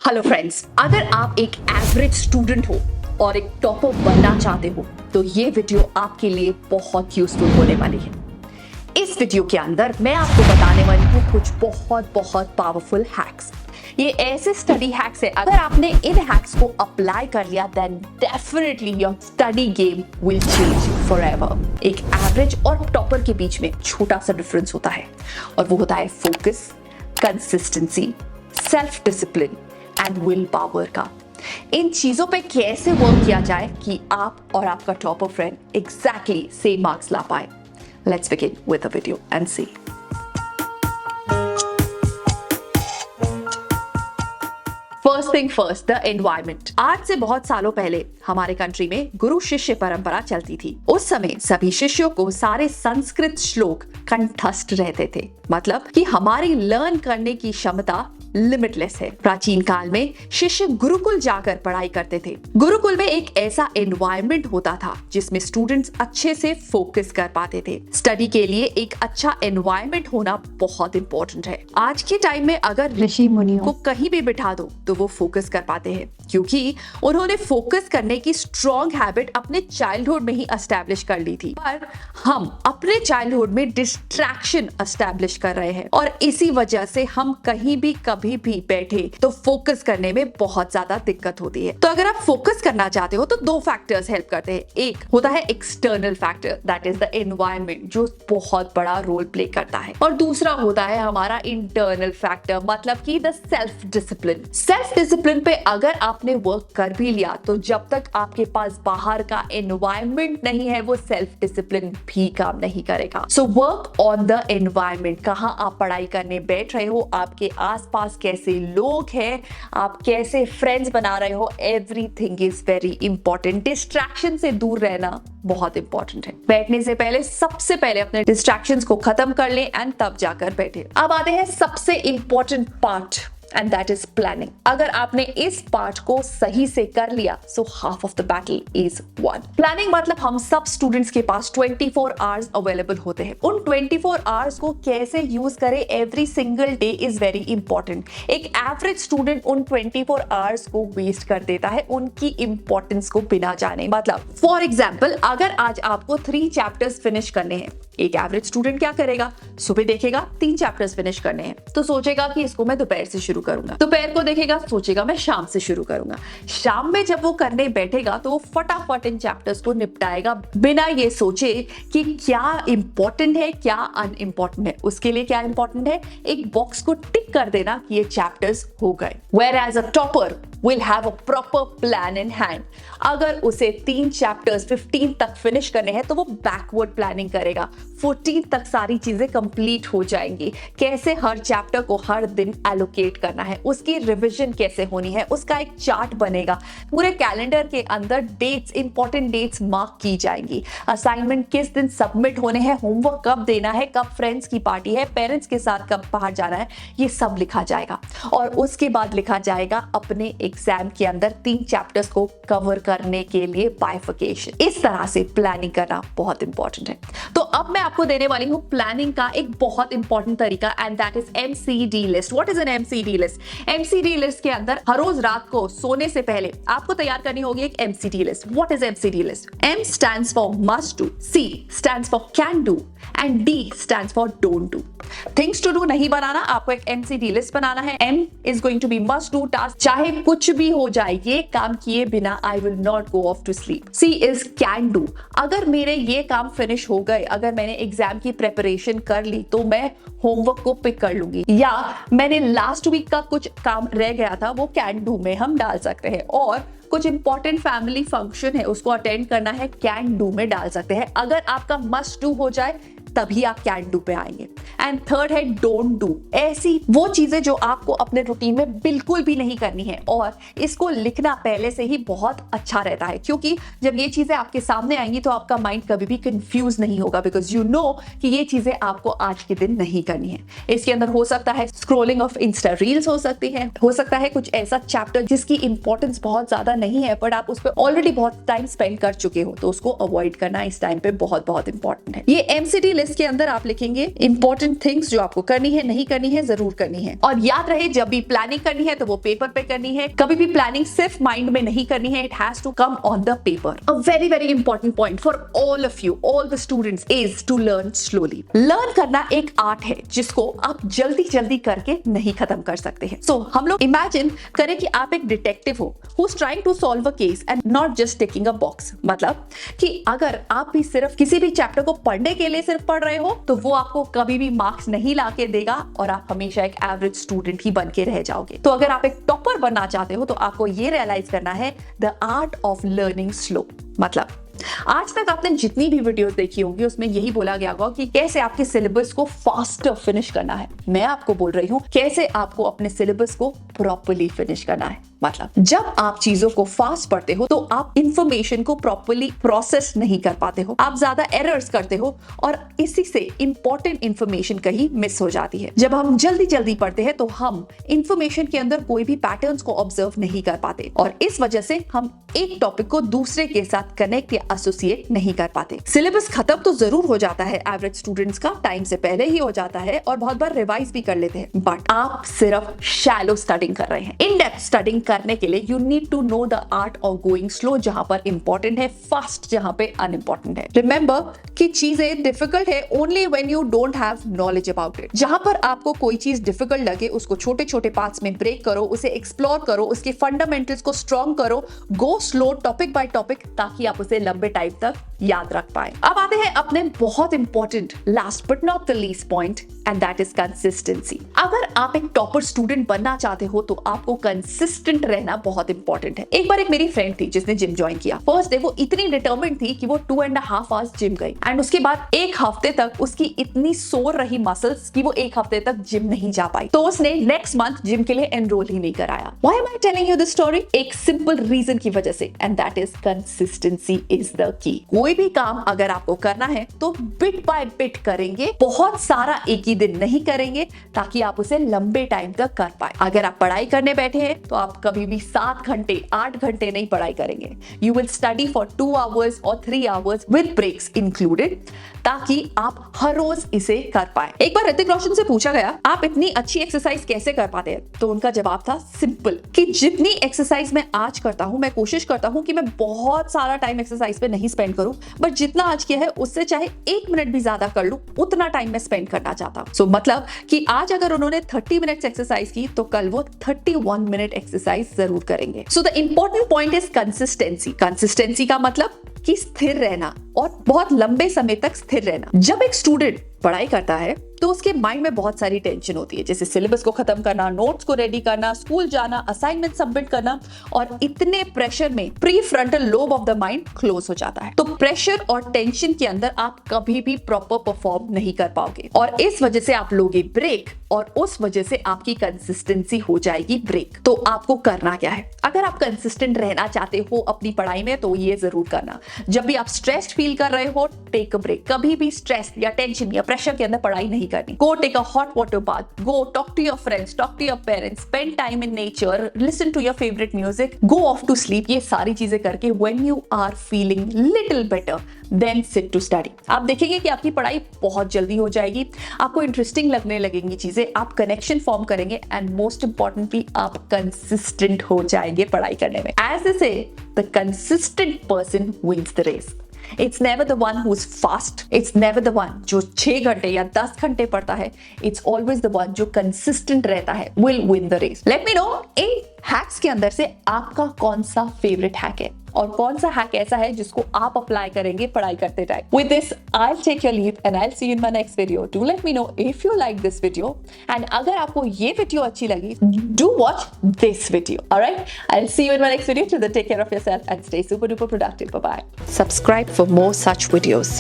Hello friends, अगर आप एक एवरेज स्टूडेंट हो और एक टॉपर बनना चाहते हो तो ये वीडियो आपके लिए बहुत यूजफुल होने वाली है। इस वीडियो के अंदर मैं आपको बताने वाली हूँ कुछ बहुत पावरफुल हैक्स। ये ऐसे स्टडी हैक्स है, अगर आपने इन हैक्स को अप्लाई कर लिया then definitely your study game will change forever. एक एवरेज और टॉपर के बीच में छोटा सा डिफरेंस होता है और वो होता है focus, consistency, self discipline and will power का। इन चीजों पे कैसे वर्क किया जाए कि आप और आपका topper friend exactly same marks ला पाए। Let's begin with the video and see. First thing first, the environment. आज से बहुत सालों पहले हमारे कंट्री में गुरु शिष्य परंपरा चलती थी। उस समय सभी शिष्यों को सारे संस्कृत श्लोक कंठस्थ रहते थे, मतलब कि हमारी लर्न करने की क्षमता लिमिटलेस है। प्राचीन काल में शिष्य गुरुकुल जाकर पढ़ाई करते थे। गुरुकुल में एक ऐसा एनवायरनमेंट होता था जिसमें स्टूडेंट्स अच्छे से फोकस कर पाते थे। स्टडी के लिए एक अच्छा एनवायरनमेंट होना बहुत इंपॉर्टेंट है। आज के टाइम में अगर ऋषि मुनियों को कहीं भी बिठा दो तो वो फोकस कर पाते हैं, क्योंकि उन्होंने फोकस करने की स्ट्रॉन्ग हैबिट अपने चाइल्डहुड में ही एस्टैब्लिश कर ली थी। पर हम अपने चाइल्डहुड में डिस्ट्रैक्शन एस्टैब्लिश कर रहे हैं और इसी वजह से हम कहीं भी कभी भी बैठे तो फोकस करने में बहुत ज्यादा दिक्कत होती है। तो अगर आप फोकस करना चाहते हो तो दो फैक्टर्स हेल्प करते हैं। एक होता है external factor, that is the environment, जो बहुत बड़ा रोल प्ले करता है, और दूसरा होता है हमारा इंटरनल फैक्टर, मतलब कि the self discipline. Self discipline पे अगर आपने वर्क कर भी लिया तो जब तक आपके पास बाहर का एनवायरनमेंट नहीं है वो सेल्फ डिसिप्लिन भी काम नहीं करेगा। So work on the environment. कहाँ आप पढ़ाई करने बैठ रहे हो, आपके आसपास कैसे लोग हैं, आप कैसे फ्रेंड्स बना रहे हो, everything is very important. Distraction से दूर रहना बहुत इंपॉर्टेंट है। बैठने से पहले सबसे पहले अपने डिस्ट्रैक्शंस को खत्म कर लें एंड तब जाकर बैठे। अब आते हैं सबसे important part, and that is planning. अगर आपने इस पार्ट को सही से कर लिया so half of the battle is one. Planning मतलब हम सब स्टूडेंट्स के पास 24 आवर्स अवेलेबल होते हैं। उन 24 आवर्स को कैसे यूज करें every single day is very important. एक एवरेज स्टूडेंट उन 24 आवर्स को वेस्ट कर देता है उनकी इंपॉर्टेंस को बिना जाने। मतलब फॉर एग्जाम्पल, अगर आज आपको 3 चैप्टर्स फिनिश करने हैं, एक एवरेज स्टूडेंट क्या करेगा, सुबह देखेगा 3 चैप्टर्स फिनिश करने हैं तो सोचेगा कि इसको मैं दोपहर से शुरू करूंगा। दोपहर को देखेगा, सोचेगा मैं शाम से शुरू करूंगा। शाम में जब वो करने बैठेगा तो वो फटाफट इन चैप्टर्स को निपटाएगा बिना ये सोचे कि क्या इंपॉर्टेंट है क्या अनइम्पॉर्टेंट है। उसके लिए क्या इंपॉर्टेंट है, एक बॉक्स को टिक कर देना कि ये चैप्टर्स हो गए। Whereas a topper will have a proper plan in hand. अगर उसे 3 चैप्टर्स 15 तक फिनिश करने हैं तो वो बैकवर्ड प्लानिंग करेगा। 14 तक सारी चीजें कंप्लीट हो जाएंगी। कैसे हर चैप्टर को हर दिन एलोकेट करना है, उसकी रिवीजन कैसे होनी है, उसका एक चार्ट बनेगा। पूरे कैलेंडर के अंदर डेट्स, इंपॉर्टेंट डेट्स मार्क की जाएंगी। असाइनमेंट किस दिन सबमिट होने हैं, होमवर्क कब देना है, कब फ्रेंड्स की पार्टी है, पेरेंट्स के साथ कब बाहर जाना है, ये सब लिखा जाएगा। और उसके बाद लिखा जाएगा अपने एग्जाम के अंदर 3 चैप्टर्स को कवर करने के लिए बाइफिकेशन। इस तरह से प्लानिंग करना बहुत इंपॉर्टेंट है। तो अब मैं आपको देने वाली हूं प्लानिंग का एक बहुत इंपॉर्टेंट तरीका, and that is MCD list. What is an MCD list? MCD list के अंदर हर रोज रात को सोने से पहले आपको तैयार करनी होगी एक MCD list. What is MCD list? M stands for must do, C stands for can do and D stands for don't do. Things to do नहीं बनाना, आपको एक MCD लिस्ट बनाना है। M is going to be must do task, चाहे कुछ भी हो जाए ये काम किए बिना I will not go off to sleep. C is can do, अगर मेरे ये काम फिनिश हो गए, अगर मैंने एग्जाम की प्रेपरेशन कर ली तो मैं होमवर्क को पिक कर लूंगी, या मैंने लास्ट वीक का कुछ काम रह गया था वो कैन डू में हम डाल सकते हैं, और कुछ इंपॉर्टेंट फैमिली फंक्शन है उसको अटेंड करना है, कैन डू में डाल सकते हैं। अगर आपका मस्ट डू हो जाए तभी आप कैन डू पे आएंगे। एंड थर्ड है डोंट डू, ऐसी वो चीजें जो आपको अपने रूटीन में बिल्कुल भी नहीं करनी है, और इसको लिखना पहले से ही बहुत अच्छा रहता है, क्योंकि जब ये चीजें आपके सामने आएंगी तो आपका माइंड कभी भी कंफ्यूज नहीं होगा, बिकॉज यू नो कि ये चीजें आपको आज के दिन नहीं करनी है। इसके अंदर हो सकता है स्क्रोलिंग ऑफ इंस्टा रील्स, हो सकती है, हो सकता है कुछ ऐसा चैप्टर जिसकी इंपॉर्टेंस बहुत ज्यादा नहीं है बट आप उस पर ऑलरेडी बहुत टाइम स्पेंड कर चुके हो, तो उसको अवॉइड करना इस टाइम पे बहुत इंपॉर्टेंट है। ये MCD लिस्ट के अंदर आप लिखेंगे इंपॉर्टेंट थिंग्स जो आपको करनी है, नहीं करनी है, जरूर करनी है। और याद रहे जब भी प्लानिंग करनी है तो वो पेपर पे करनी है, कभी भी प्लानिंग सिर्फ माइंड में नहीं करनी है, it has to come on the paper. A very very important point for all of you, all the students, is to learn slowly. Learn करना एक आर्ट है जिसको आप जल्दी जल्दी करके नहीं खत्म कर सकते हैं। सो हम लोग इमेजिन करें कि आप एक डिटेक्टिव हो who is trying to solve a case and not just taking a box. मतलब कि अगर आप भी सिर्फ किसी भी चैप्टर को पढ़ने के लिए सिर्फ पढ़ रहे हो तो वो आपको कभी भी मार्क्स नहीं लाके देगा और आप हमेशा एक एवरेज स्टूडेंट ही बन के रह जाओगे। तो अगर आप एक टॉपर बनना चाहते हो तो आपको ये रियलाइज करना है the art of learning slow. मतलब आज तक आपने जितनी भी वीडियोस देखी होंगी उसमें यही बोला गया होगा कि कैसे आपके सिलेबस को फास्टर फिनिश करना है। मैं आपको बोल रही हूं कैसे आपको अपने सिलेबस को प्रॉपर्ली फिनिश करना है। मतलब जब आप चीजों को फास्ट पढ़ते हो तो आप इंफॉर्मेशन को प्रॉपर्ली प्रोसेस नहीं कर पाते हो, आप ज्यादा एरर्स करते हो और इसी से इंपॉर्टेंट इंफॉर्मेशन कहीं मिस हो जाती है। जब हम जल्दी जल्दी पढ़ते हैं तो हम इंफॉर्मेशन के अंदर कोई भी पैटर्न्स को ऑब्जर्व नहीं कर पाते और इस वजह से हम एक टॉपिक को दूसरे के साथ कनेक्ट या एसोसिएट नहीं कर पाते। सिलेबस खत्म तो जरूर हो जाता है एवरेज स्टूडेंट्स का, टाइम से पहले ही हो जाता है और बहुत बार रिवाइज भी कर लेते हैं, बट आप सिर्फ शैलो स्टडिंग कर रहे हैं। इन डेप्थ स्टडिंग करने के लिए you need to know the art of going slow, जहां पर इंपॉर्टेंट है फास्ट, जहां पे अनइंपॉर्टेंट है। रिमेंबर कि चीजें डिफिकल्ट है only when you don't have knowledge about it. जहां पर आपको कोई चीज डिफिकल्ट लगे उसको छोटे छोटे पार्ट्स में ब्रेक करो, उसे एक्सप्लोर करो, उसके फंडामेंटल्स को स्ट्रॉन्ग करो, go slow topic by topic, ताकि आप उसे लंबे टाइम तक याद रख पाए। अब आते हैं अपने बहुत important last but not the least point and that is consistency. अगर आप एक टॉपर स्टूडेंट बनना चाहते हो तो आपको कंसिस्टेंट रहना बहुत इंपॉर्टेंट है। एक बार एक मेरी फ्रेंड थी जिसने जिम ज्वाइन किया। फर्स्ट डे वो इतनी डिटर्मिन्ड थी कि वो 2.5 आवर्स जिम गई एंड उसके बाद एक हफ्ते तक उसकी इतनी सोर रही मसल्स कि वो एक हफ्ते तक जिम नहीं जा पाई, तो उसने नेक्स्ट मंथ जिम के लिए एनरोल ही नहीं कराया। Why am I telling you this story? एक सिंपल रीजन की वजह से, and that is consistency is the key. कोई भी काम अगर आपको करना है तो बिट बाय बिट करेंगे, बहुत सारा एक ही दिन नहीं करेंगे, ताकि आप उसे लंबे टाइम तक कर पाए। अगर आप पढ़ाई करने बैठे हैं तो आप कभी भी 7 घंटे 8 घंटे नहीं पढ़ाई करेंगे। You will study for 2 hours और 3 आवर्स विद ब्रेक्स इंक्लूडेड, ताकि आप हर रोज इसे कर पाए। एक बार ऋतिक रोशन से पूछा गया आप इतनी अच्छी एक्सरसाइज कैसे कर पाते हैं, तो उनका जवाब था सिंपल कि जितनी एक्सरसाइज मैं आज करता हूं, मैं कोशिश करता हूं कि मैं बहुत सारा टाइम एक्सरसाइज पे नहीं स्पेंड करूं, बट जितना आज किया है उससे चाहे 1 मिनट भी ज्यादा कर लूं, उतना टाइम मैं स्पेंड करना चाहता हूं। सो मतलब कि आज अगर उन्होंने 30 मिनट्स एक्सरसाइज की तो कल वो 31 मिनट एक्सरसाइज जरूर करेंगे। So the important point is consistency. Consistency का मतलब कि स्थिर रहना और बहुत लंबे समय तक स्थिर रहना। जब एक स्टूडेंट पढ़ाई करता है तो उसके माइंड में बहुत सारी टेंशन होती है, जैसे सिलेबस को खत्म करना, नोट्स को रेडी करना, स्कूल जाना, असाइनमेंट सबमिट करना, और इतने प्रेशर में pre frontal lobe of the mind close हो जाता है। तो प्रेशर और टेंशन के अंदर आप कभी भी प्रॉपर परफॉर्म नहीं कर पाओगे और इस वजह से आप लोगे ब्रेक और उस वजह से आपकी कंसिस्टेंसी हो जाएगी ब्रेक। तो आपको करना क्या है? अगर आप कंसिस्टेंट रहना चाहते हो अपनी पढ़ाई में तो ये जरूर करना, जब भी आप स्ट्रेस्ड फील कर रहे हो टेक अ ब्रेक। कभी भी स्ट्रेस या टेंशन या प्रेशर के अंदर पढ़ाई नहीं करनी। Go take a hot water bath. Go talk to your friends, talk to your parents, spend time in nature, listen to your favorite music, go off to sleep. ये सारी चीजें करके when you are feeling little better, then sit to study. आप देखेंगे कि आपकी पढ़ाई बहुत जल्दी हो जाएगी, आपको इंटरेस्टिंग लगने लगेंगी चीजें, आप कनेक्शन फॉर्म करेंगे एंड मोस्ट इंपॉर्टेंटली आप कंसिस्टेंट हो जाएंगे पढ़ाई करने में। As they say, the consistent person wins the race. It's never the one who's fast. It's never the one जो 6 घंटे या 10 घंटे पढ़ता है. It's always the one जो consistent रहता है will win the race. Let me know in hacks के अंदर से आपका कौन सा फेवरेट हैक है और कौन सा हैक ऐसा है जिसको आप अप्लाई करेंगे पढ़ाई करते time. With this, I'll take your leave and I'll see you in my next video. Do let me know if you like this video and अगर आपको ये वीडियो अच्छी लगी, do watch this video. Alright? I'll see you in my next video. Till then, take care of yourself and stay super duper productive. Bye bye. Subscribe for more such videos.